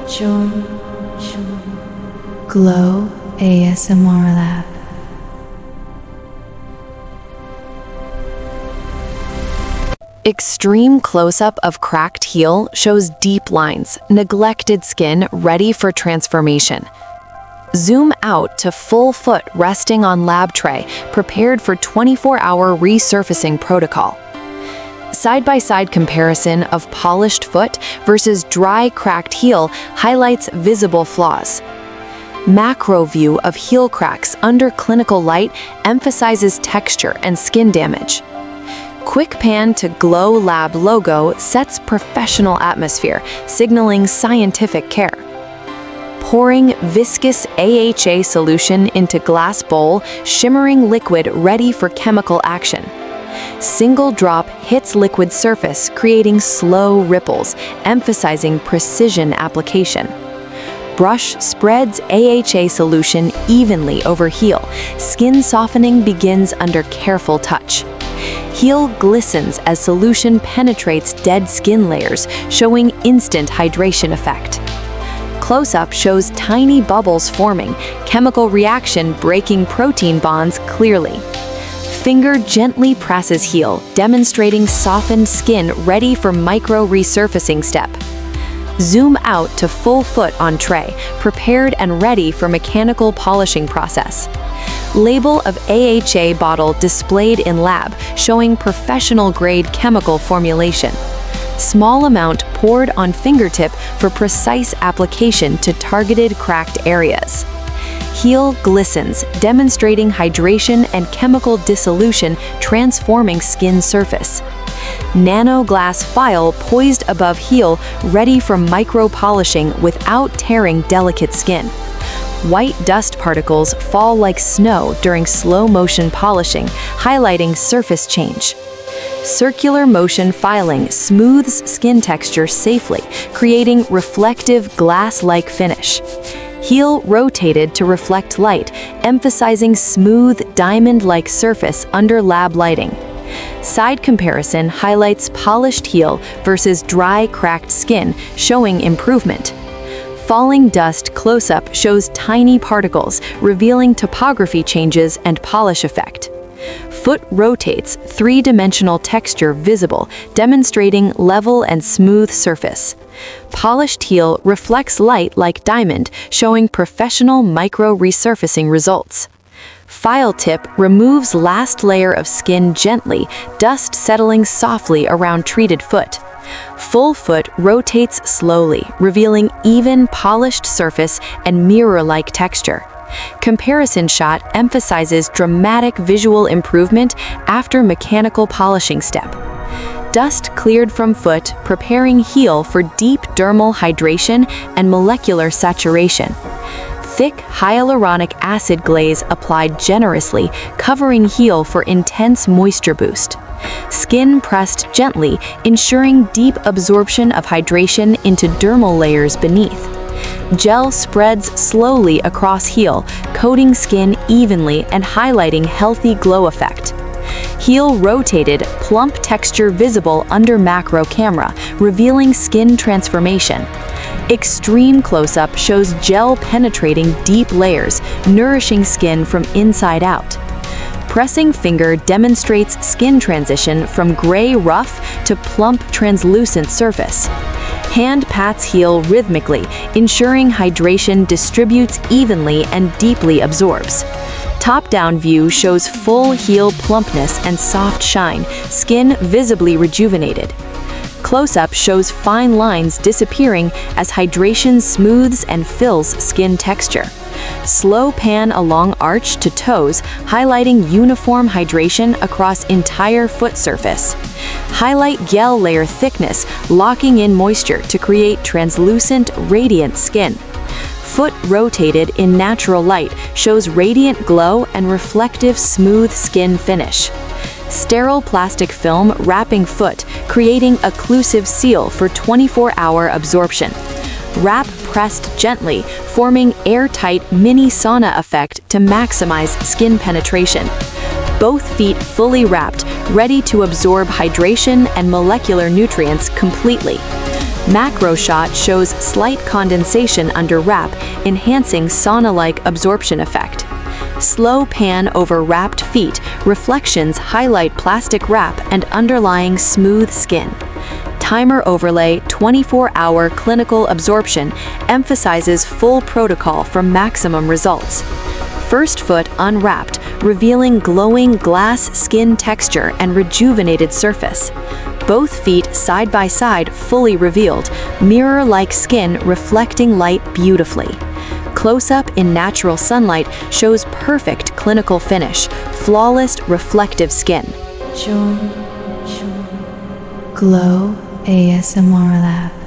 Join Glow ASMR Lab. Extreme close-up of cracked heel shows deep lines, neglected skin ready for transformation. Zoom out to full foot resting on lab tray, prepared for 24-hour resurfacing protocol. Side-by-side comparison of polished foot versus dry, cracked heel highlights visible flaws. Macro view of heel cracks under clinical light emphasizes texture and skin damage. Quick pan to Glow Lab logo sets professional atmosphere, signaling scientific care. Pouring viscous AHA solution into glass bowl, shimmering liquid ready for chemical action. Single drop hits liquid surface, creating slow ripples, emphasizing precision application. Brush spreads AHA solution evenly over heel. Skin softening begins under careful touch. Heel glistens as solution penetrates dead skin layers, showing instant hydration effect. Close-up shows tiny bubbles forming, chemical reaction breaking protein bonds clearly. Finger gently presses heel, demonstrating softened skin ready for micro resurfacing step. Zoom out to full foot on tray, prepared and ready for mechanical polishing process. Label of AHA bottle displayed in lab, showing professional-grade chemical formulation. Small amount poured on fingertip for precise application to targeted cracked areas. Heel glistens, demonstrating hydration and chemical dissolution transforming skin surface. Nano glass file poised above heel, ready for micro-polishing without tearing delicate skin. White dust particles fall like snow during slow-motion polishing, highlighting surface change. Circular motion filing smooths skin texture safely, creating reflective glass-like finish. Heel rotated to reflect light, emphasizing smooth, diamond-like surface under lab lighting. Side comparison highlights polished heel versus dry, cracked skin, showing improvement. Falling dust close-up shows tiny particles, revealing topography changes and polish effect. Foot rotates, three-dimensional texture visible, demonstrating level and smooth surface. Polished heel reflects light like diamond, showing professional micro-resurfacing results. File tip removes last layer of skin gently, dust settling softly around treated foot. Full foot rotates slowly, revealing even, polished surface and mirror-like texture. Comparison shot emphasizes dramatic visual improvement after mechanical polishing step. Dust cleared from foot, preparing heel for deep dermal hydration and molecular saturation. Thick hyaluronic acid glaze applied generously, covering heel for intense moisture boost. Skin pressed gently, ensuring deep absorption of hydration into dermal layers beneath. Gel spreads slowly across heel, coating skin evenly and highlighting healthy glow effect. Heel rotated, plump texture visible under macro camera, revealing skin transformation. Extreme close-up shows gel penetrating deep layers, nourishing skin from inside out. Pressing finger demonstrates skin transition from gray rough to plump translucent surface. Hand pats heel rhythmically, ensuring hydration distributes evenly and deeply absorbs. Top-down view shows full heel plumpness and soft shine, skin visibly rejuvenated. Close-up shows fine lines disappearing as hydration smooths and fills skin texture. Slow pan along arch to toes, highlighting uniform hydration across entire foot surface. Highlight gel layer thickness, locking in moisture to create translucent, radiant skin. Foot rotated in natural light shows radiant glow and reflective, smooth skin finish. Sterile plastic film wrapping foot, creating occlusive seal for 24-hour absorption. Wrap pressed gently, forming airtight mini sauna effect to maximize skin penetration. Both feet fully wrapped, ready to absorb hydration and molecular nutrients completely. Macro shot shows slight condensation under wrap, enhancing sauna-like absorption effect. Slow pan over wrapped feet, reflections highlight plastic wrap and underlying smooth skin. Timer overlay 24-hour clinical absorption emphasizes full protocol for maximum results. First foot unwrapped, revealing glowing glass skin texture and rejuvenated surface. Both feet side by side fully revealed, mirror-like skin reflecting light beautifully. Close-up in natural sunlight shows perfect clinical finish, flawless reflective skin. Glow ASMR Lab.